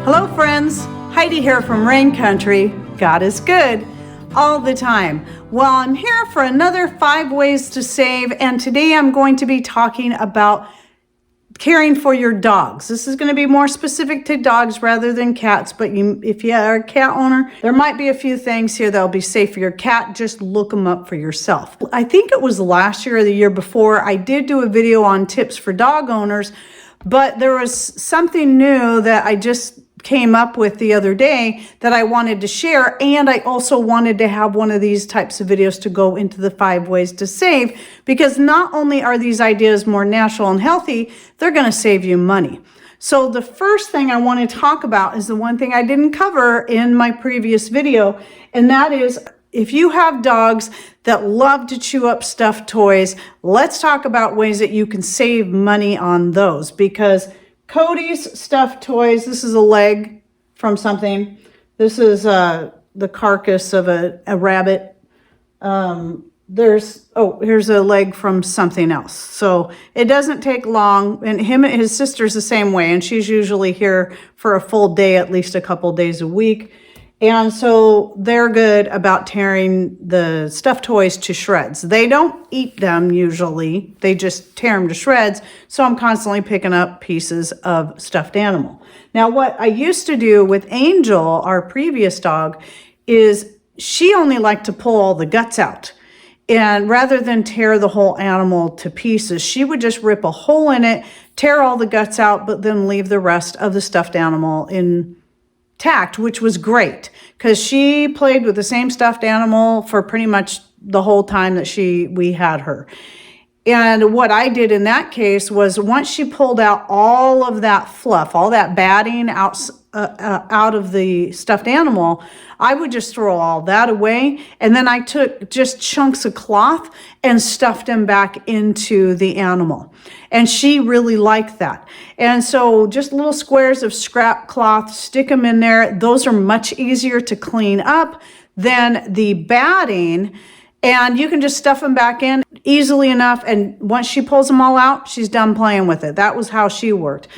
Hello friends, Heidi here from Rain Country. God is good all the time. Well, I'm here for another 5 ways to save, and today I'm going to be talking about caring for your dogs. This is going to be more specific to dogs rather than cats, but if you are a cat owner, there might be a few things here that'll be safe for your cat. Just look them up for yourself. I think it was last year or the year before, I did do a video on tips for dog owners, but there was something new that I just came up with the other day that I wanted to share, and I also wanted to have one of these types of videos to go into the 5 ways to save, because not only are these ideas more natural and healthy, they're going to save you money. So the first thing I want to talk about is the one thing I didn't cover in my previous video, and that is if you have dogs that love to chew up stuffed toys, let's talk about ways that you can save money on those, because Cody's stuffed toys, this is a leg from something. This is the carcass of a rabbit. Here's a leg from something else. So it doesn't take long, and his sister's the same way, and she's usually here for a full day, at least a couple days a week. And so they're good about tearing the stuffed toys to shreds. They don't eat them usually. They just tear them to shreds. So I'm constantly picking up pieces of stuffed animal. Now, what I used to do with Angel, our previous dog, is she only liked to pull all the guts out. And rather than tear the whole animal to pieces, she would just rip a hole in it, tear all the guts out, but then leave the rest of the stuffed animal intact, which was great because she played with the same stuffed animal for pretty much the whole time that we had her. And what I did in that case was, once she pulled out all of that fluff, all that batting out of the stuffed animal, I would just throw all that away. And then I took just chunks of cloth and stuffed them back into the animal. And she really liked that. And so just little squares of scrap cloth, stick them in there. Those are much easier to clean up than the batting. And you can just stuff them back in easily enough. And once she pulls them all out, she's done playing with it. That was how she worked.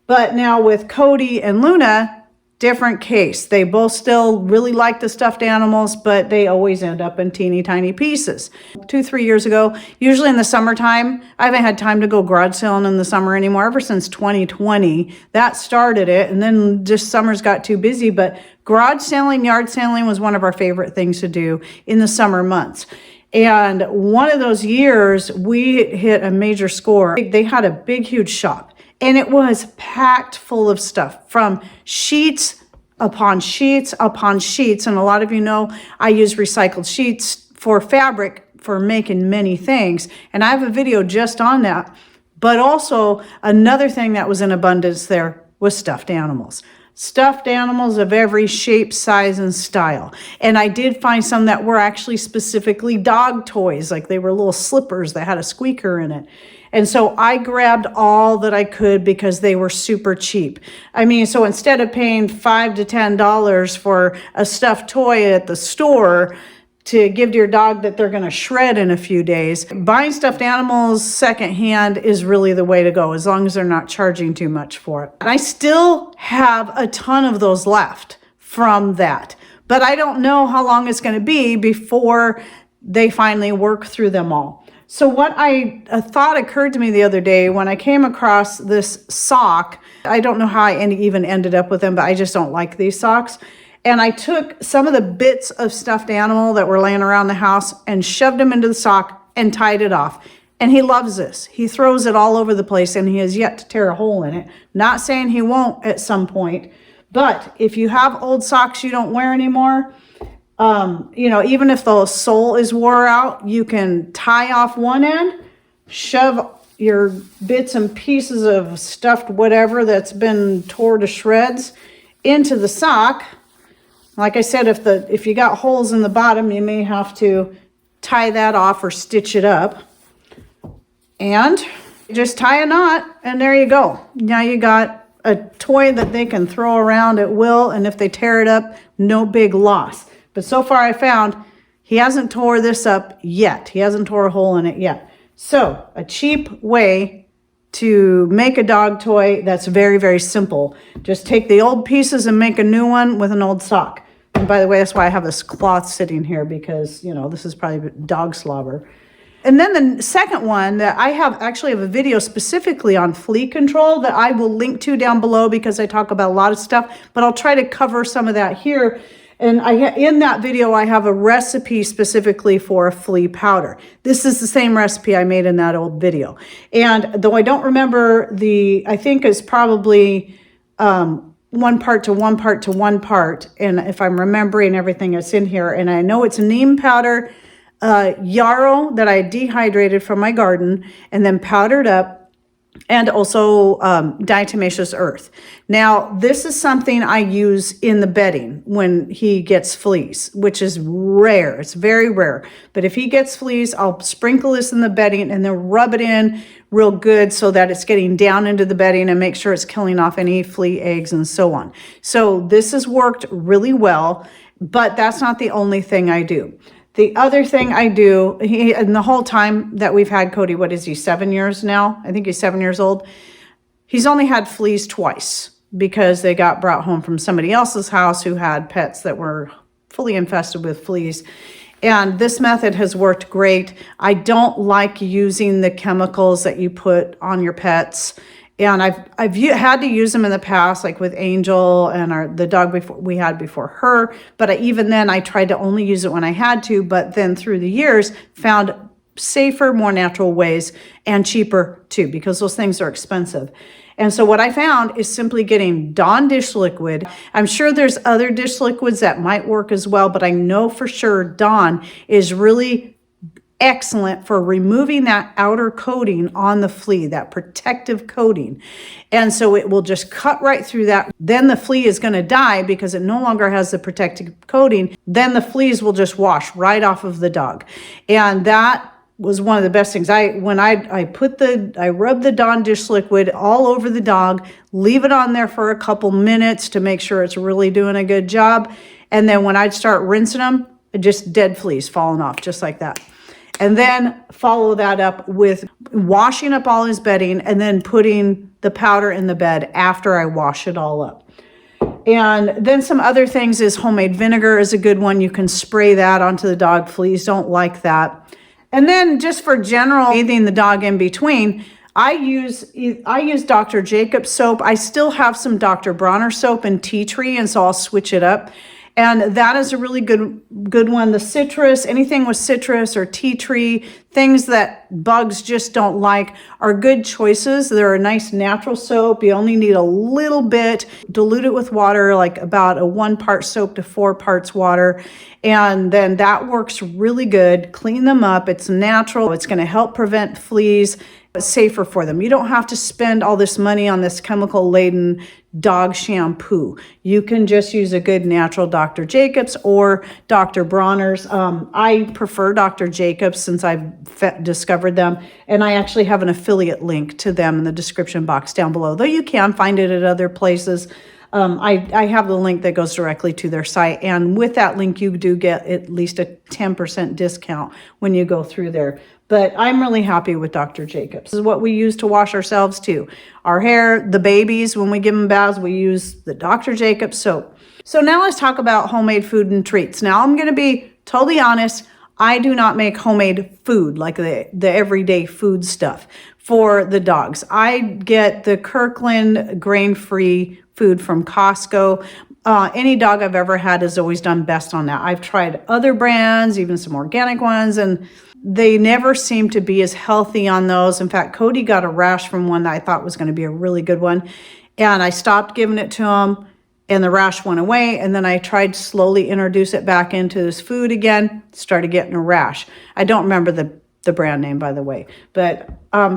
But now with Cody and Luna, different case. They both still really like the stuffed animals, but they always end up in teeny tiny pieces. 2-3 years ago, usually in the summertime, I haven't had time to go garage selling in the summer anymore. Ever since 2020, that started it. And then just summers got too busy, but garage selling, yard selling was one of our favorite things to do in the summer months. And one of those years, we hit a major score. They had a big, huge shop. And it was packed full of stuff, from sheets upon sheets upon sheets. And a lot of you know I use recycled sheets for fabric for making many things. And I have a video just on that. But also another thing that was in abundance there was stuffed animals. Stuffed animals of every shape, size, and style. And I did find some that were actually specifically dog toys, like they were little slippers that had a squeaker in it. And so I grabbed all that I could because they were super cheap. I mean, so instead of paying $5 to $10 for a stuffed toy at the store to give to your dog that they're going to shred in a few days, buying stuffed animals secondhand is really the way to go, as long as they're not charging too much for it. And I still have a ton of those left from that, but I don't know how long it's going to be before they finally work through them all. So what I thought occurred to me the other day when I came across this sock, I don't know how I even ended up with them, but I just don't like these socks. And I took some of the bits of stuffed animal that were laying around the house and shoved them into the sock and tied it off. And he loves this. He throws it all over the place, and he has yet to tear a hole in it. Not saying he won't at some point, but if you have old socks you don't wear anymore, even if the sole is wore out, you can tie off one end, shove your bits and pieces of stuffed whatever that's been tore to shreds into the sock. Like I said, if you got holes in the bottom, you may have to tie that off or stitch it up. And just tie a knot, and there you go. Now you got a toy that they can throw around at will, and if they tear it up, no big loss. But so far I found he hasn't tore this up yet. He hasn't tore a hole in it yet. So a cheap way to make a dog toy that's very, very simple. Just take the old pieces and make a new one with an old sock. And by the way, that's why I have this cloth sitting here, because, you know, this is probably dog slobber. And then the second one that I actually have a video specifically on flea control that I will link to down below, because I talk about a lot of stuff, but I'll try to cover some of that here. And in that video, I have a recipe specifically for a flea powder. This is the same recipe I made in that old video. And though I don't remember I think it's probably one part to one part to one part. And if I'm remembering everything that's in here, and I know it's neem powder, yarrow that I dehydrated from my garden and then powdered up, and also diatomaceous earth. Now, this is something I use in the bedding when he gets fleas, which is rare. It's very rare. But if he gets fleas, I'll sprinkle this in the bedding and then rub it in real good so that it's getting down into the bedding and make sure it's killing off any flea eggs and so on. So this has worked really well, but that's not the only thing I do. The other thing I do, and the whole time that we've had Cody, what is he, 7 years now? I think he's 7 years old. He's only had fleas twice because they got brought home from somebody else's house who had pets that were fully infested with fleas. And this method has worked great. I don't like using the chemicals that you put on your pets. And I've had to use them in the past, like with Angel and the dog we had before her. But even then, I tried to only use it when I had to. But then through the years, found safer, more natural ways, and cheaper too, because those things are expensive. And so what I found is simply getting Dawn dish liquid. I'm sure there's other dish liquids that might work as well, but I know for sure Dawn is really excellent for removing that outer coating on the flea, that protective coating. And so it will just cut right through that. Then the flea is going to die because it no longer has the protective coating. Then the fleas will just wash right off of the dog. And that was one of the best things. I rub the Dawn dish liquid all over the dog, leave it on there for a couple minutes to make sure it's really doing a good job. And then when I'd start rinsing them, just dead fleas falling off, just like that. And then follow that up with washing up all his bedding and then putting the powder in the bed after I wash it all up. And then some other things is homemade vinegar is a good one. You can spray that onto the dog. Fleas don't like that. And then just for general bathing the dog in between, I use Dr. Jacobs soap. I still have some Dr. Bronner soap and tea tree, and so I'll switch it up. And that is a really good one. The citrus, anything with citrus or tea tree, things that bugs just don't like are good choices. They're a nice natural soap. You only need a little bit. Dilute it with water, like about a 1 part soap to 4 parts water. And then that works really good. Clean them up. It's natural. It's going to help prevent fleas. It's safer for them. You don't have to spend all this money on this chemical-laden dog shampoo. You can just use a good natural Dr. Jacobs or Dr. Bronner's. I prefer Dr. Jacobs since I've discovered them, and I actually have an affiliate link to them in the description box down below, though you can find it at other places. I have the link that goes directly to their site, and with that link you do get at least a 10% discount when you go through there. But I'm really happy with Dr. Jacobs. This is what we use to wash ourselves too. Our hair, the babies, when we give them baths, we use the Dr. Jacobs soap. So now let's talk about homemade food and treats. Now I'm going to be totally honest. I do not make homemade food, like the everyday food stuff for the dogs. I get the Kirkland grain-free food from Costco. Any dog I've ever had has always done best on that. I've tried other brands, even some organic ones, and they never seem to be as healthy on those. In fact, Cody got a rash from one that I thought was going to be a really good one. And I stopped giving it to him and the rash went away. And then I tried to slowly introduce it back into his food again, started getting a rash. I don't remember the brand name, by the way. But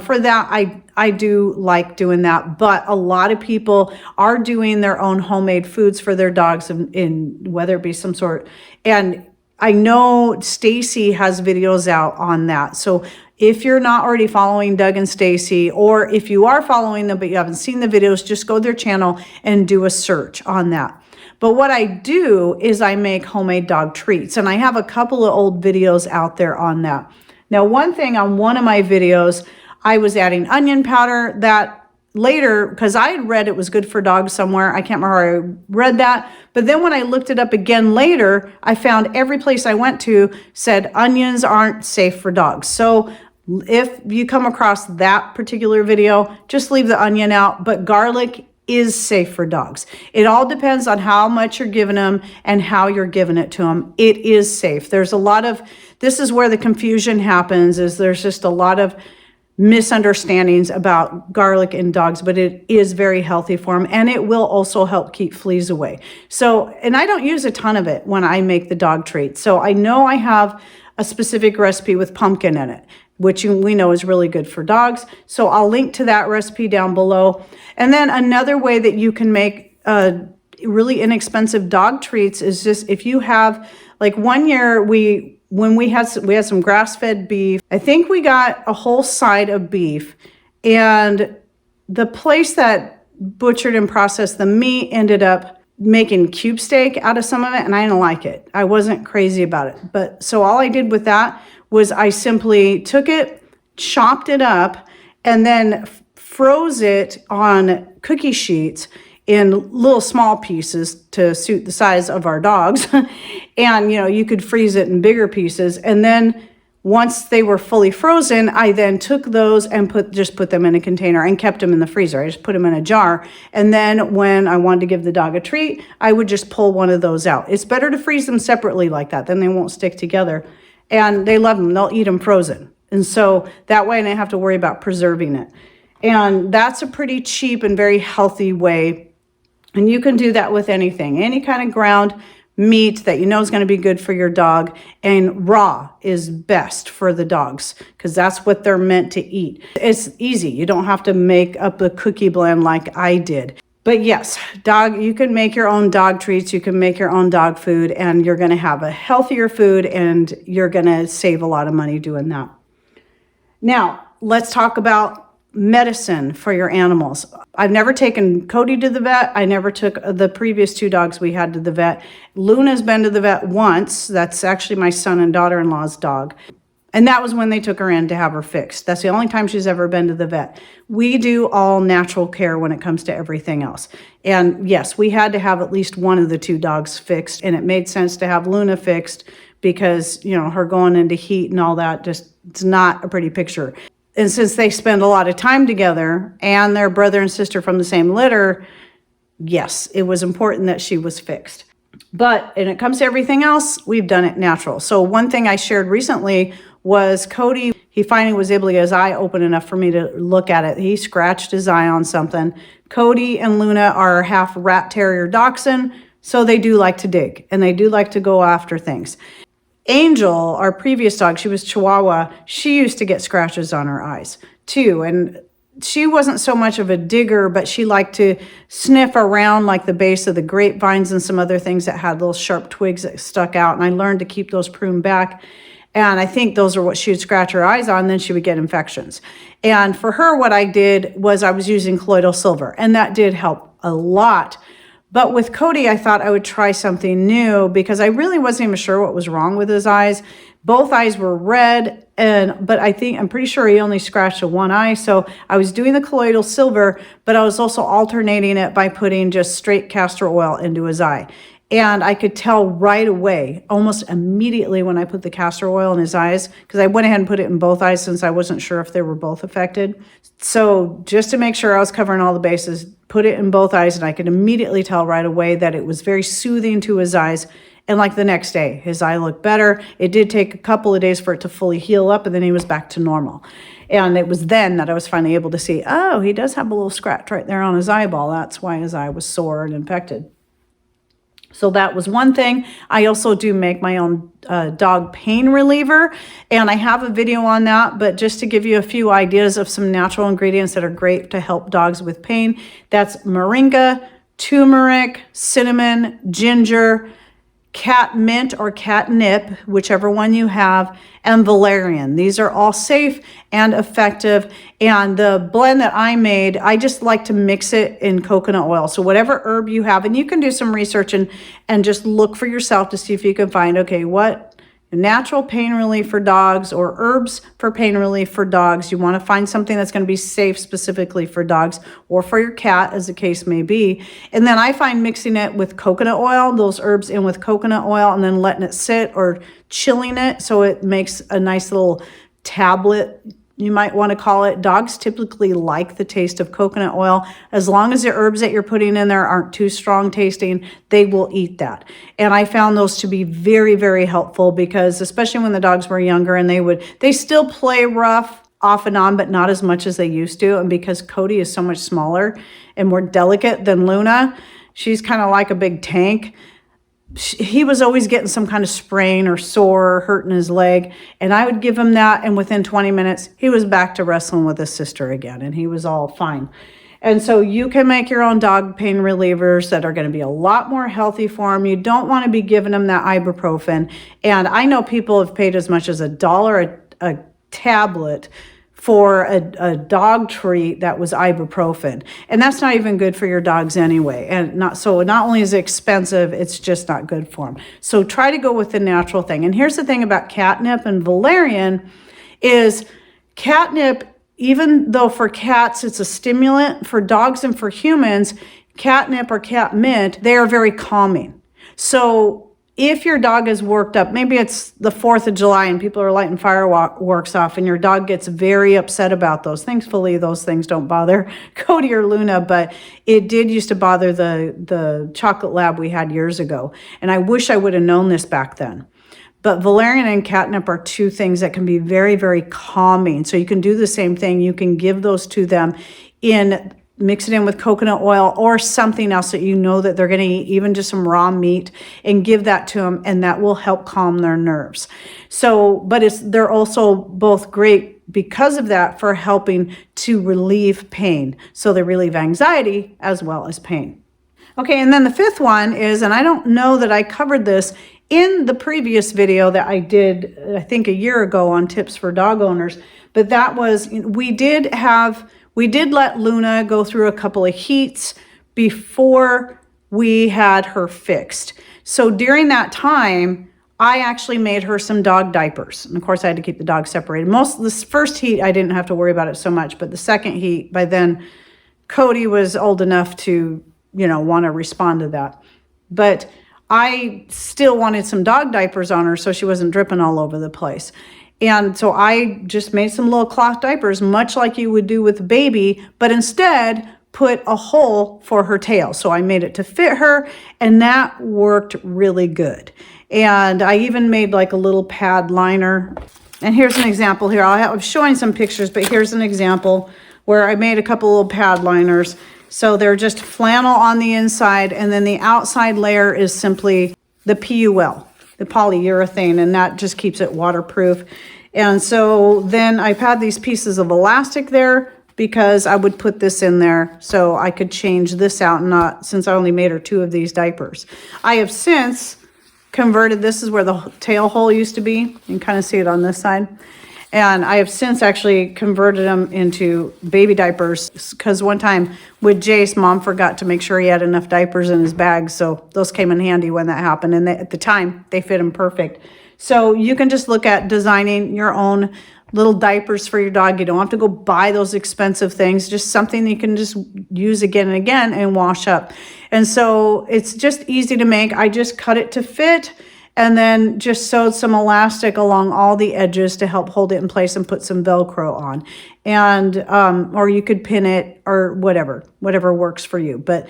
for that, I do like doing that. But a lot of people are doing their own homemade foods for their dogs in whether it be some sort. And I know Stacy has videos out on that. So if you're not already following Doug and Stacy, or if you are following them but you haven't seen the videos, just go to their channel and do a search on that. But what I do is I make homemade dog treats, and I have a couple of old videos out there on that. Now, one thing on one of my videos, I was adding onion powder that later, because I had read it was good for dogs somewhere. I can't remember where I read that. But then when I looked it up again later, I found every place I went to said onions aren't safe for dogs. So if you come across that particular video, just leave the onion out, but garlic is safe for dogs. It all depends on how much you're giving them and how you're giving it to them. It is safe. There's a lot of, this is where the confusion happens, is there's just a lot of misunderstandings about garlic in dogs, but it is very healthy for them, and it will also help keep fleas away. So, and I don't use a ton of it when I make the dog treat. So I know I have a specific recipe with pumpkin in it, which we know is really good for dogs. So I'll link to that recipe down below. And then another way that you can make really inexpensive dog treats is just if you have, like one year when we had some grass-fed beef. I think we got a whole side of beef, and the place that butchered and processed the meat ended up making cube steak out of some of it, and I didn't like it. I wasn't crazy about it. But so all I did with that was I simply took it, chopped it up, and then froze it on cookie sheets in little small pieces to suit the size of our dogs. And, you could freeze it in bigger pieces. And then once they were fully frozen, I then took those and just put them in a container and kept them in the freezer. I just put them in a jar. And then when I wanted to give the dog a treat, I would just pull one of those out. It's better to freeze them separately like that, then they won't stick together. And they love them. They'll eat them frozen. And so that way I don't have to worry about preserving it. And that's a pretty cheap and very healthy way. And you can do that with anything, any kind of ground meat that you know is going to be good for your dog. And raw is best for the dogs because that's what they're meant to eat. It's easy. You don't have to make up a cookie blend like I did. But yes, you can make your own dog treats. You can make your own dog food, and you're going to have a healthier food, and you're going to save a lot of money doing that. Now, let's talk about medicine for your animals. I've never taken Cody to the vet. I never took the previous 2 dogs we had to the vet. Luna's been to the vet once. That's actually my son and daughter-in-law's dog. And that was when they took her in to have her fixed. That's the only time she's ever been to the vet. We do all natural care when it comes to everything else. And yes, we had to have at least one of the 2 dogs fixed, and it made sense to have Luna fixed because, her going into heat and all that, it's not a pretty picture. And since they spend a lot of time together and they're brother and sister from the same litter, yes, it was important that she was fixed. But when it comes to everything else, we've done it natural. So one thing I shared recently was Cody, he finally was able to get his eye open enough for me to look at it. He scratched his eye on something. Cody and Luna are half rat terrier dachshund, so they do like to dig and they do like to go after things. Angel, our previous dog, she was Chihuahua. She used to get scratches on her eyes too. And she wasn't so much of a digger, but she liked to sniff around like the base of the grapevines and some other things that had little sharp twigs that stuck out. And I learned to keep those pruned back. And I think those are what she would scratch her eyes on, then she would get infections. And for her, what I did was I was using colloidal silver, and that did help a lot. But with Cody, I thought I would try something new because I really wasn't even sure what was wrong with his eyes. Both eyes were red, but I'm pretty sure he only scratched one eye. So I was doing the colloidal silver, but I was also alternating it by putting just straight castor oil into his eye. And I could tell right away, almost immediately when I put the castor oil in his eyes, because I went ahead and put it in both eyes since I wasn't sure if they were both affected. So just to make sure I was covering all the bases, put it in both eyes, and I could immediately tell right away that it was very soothing to his eyes. And like the next day, his eye looked better. It did take a couple of days for it to fully heal up, and then he was back to normal. And it was then that I was finally able to see, oh, he does have a little scratch right there on his eyeball. That's why his eye was sore and infected. So that was one thing. I also do make my own dog pain reliever, and I have a video on that, but just to give you a few ideas of some natural ingredients that are great to help dogs with pain, that's moringa, turmeric, cinnamon, ginger, cat mint or catnip, whichever one you have, and valerian. These are all safe and effective. And the blend that I made, I just like to mix it in coconut oil. So whatever herb you have, and you can do some research and just look for yourself to see if you can find, okay, what natural pain relief for dogs or herbs for pain relief for dogs. You want to find something that's going to be safe specifically for dogs or for your cat, as the case may be. And then I find mixing it with coconut oil, those herbs in with coconut oil, and then letting it sit or chilling it so it makes a nice little tablet, you might want to call it. Dogs typically like the taste of coconut oil. As long as the herbs that you're putting in there aren't too strong tasting, they will eat that. And I found those to be very, very helpful, because especially when the dogs were younger, and they still play rough off and on, but not as much as they used to. And because Cody is so much smaller and more delicate than Luna, she's kind of like a big tank. He was always getting some kind of sprain or sore or hurting his leg, and I would give him that, and within 20 minutes he was back to wrestling with his sister again, and he was all fine. And so you can make your own dog pain relievers that are going to be a lot more healthy for them. You don't want to be giving them that ibuprofen, and I know people have paid as much as $1 a tablet for a dog treat that was ibuprofen. And that's not even good for your dogs anyway. And not only is it expensive, it's just not good for them. So try to go with the natural thing. And here's the thing about catnip and valerian is catnip, even though for cats it's a stimulant, for dogs and for humans, catnip or cat mint, they are very calming. So if your dog is worked up, maybe it's the 4th of July and people are lighting fireworks off and your dog gets very upset about those. Thankfully, those things don't bother Cody or Luna, but it did used to bother the chocolate lab we had years ago. And I wish I would have known this back then. But valerian and catnip are two things that can be very, very calming. So you can do the same thing. You can give those to them mix it in with coconut oil or something else that you know that they're going to eat, even just some raw meat, and give that to them, and that will help calm their nerves. So, but they're also both great because of that for helping to relieve pain. So they relieve anxiety as well as pain. Okay, and then the fifth one is, and I don't know that I covered this in the previous video that I did, I think a year ago, on tips for dog owners, but that was, we did let Luna go through a couple of heats before we had her fixed. So during that time, I actually made her some dog diapers. And of course, I had to keep the dog separated. This first heat, I didn't have to worry about it so much. But the second heat, by then, Cody was old enough to, want to respond to that. But I still wanted some dog diapers on her so she wasn't dripping all over the place. And so I just made some little cloth diapers, much like you would do with a baby, but instead put a hole for her tail. So I made it to fit her, and that worked really good. And I even made like a little pad liner. And here's an example here. I'm showing some pictures, but here's an example where I made a couple little pad liners. So they're just flannel on the inside, and then the outside layer is simply the PUL, the polyurethane, and that just keeps it waterproof. And so then I've had these pieces of elastic there because I would put this in there so I could change this out, since I only made her 2 of these diapers. I have since converted, this is where the tail hole used to be. You can kind of see it on this side. And I have since actually converted them into baby diapers, because one time with Jace, Mom forgot to make sure he had enough diapers in his bag. So those came in handy when that happened. And at the time, they fit him perfect. So you can just look at designing your own little diapers for your dog. You don't have to go buy those expensive things, just something that you can just use again and again and wash up. And so it's just easy to make. I just cut it to fit, and then just sewed some elastic along all the edges to help hold it in place, and put some Velcro on. And, or you could pin it, or whatever works for you. But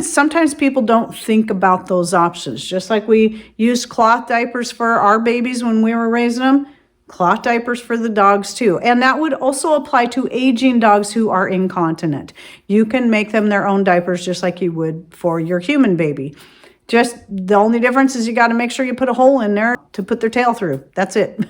sometimes people don't think about those options. Just like we used cloth diapers for our babies when we were raising them, cloth diapers for the dogs too. And that would also apply to aging dogs who are incontinent. You can make them their own diapers just like you would for your human baby. Just the only difference is you got to make sure you put a hole in there to put their tail through. That's it.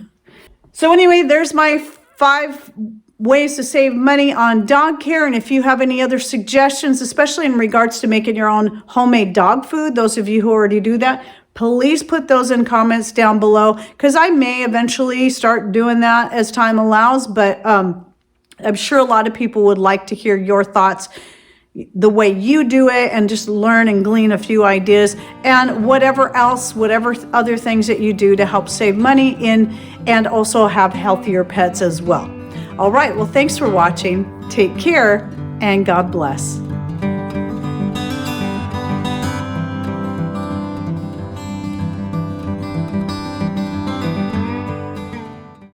So anyway, there's my 5 ways to save money on dog care. And if you have any other suggestions, especially in regards to making your own homemade dog food, those of you who already do that, please put those in comments down below, because I may eventually start doing that as time allows. But I'm sure a lot of people would like to hear your thoughts. the way you do it and just learn and glean a few ideas, and whatever other things that you do to help save money and also have healthier pets as well. All right, well, thanks for watching. Take care and God bless.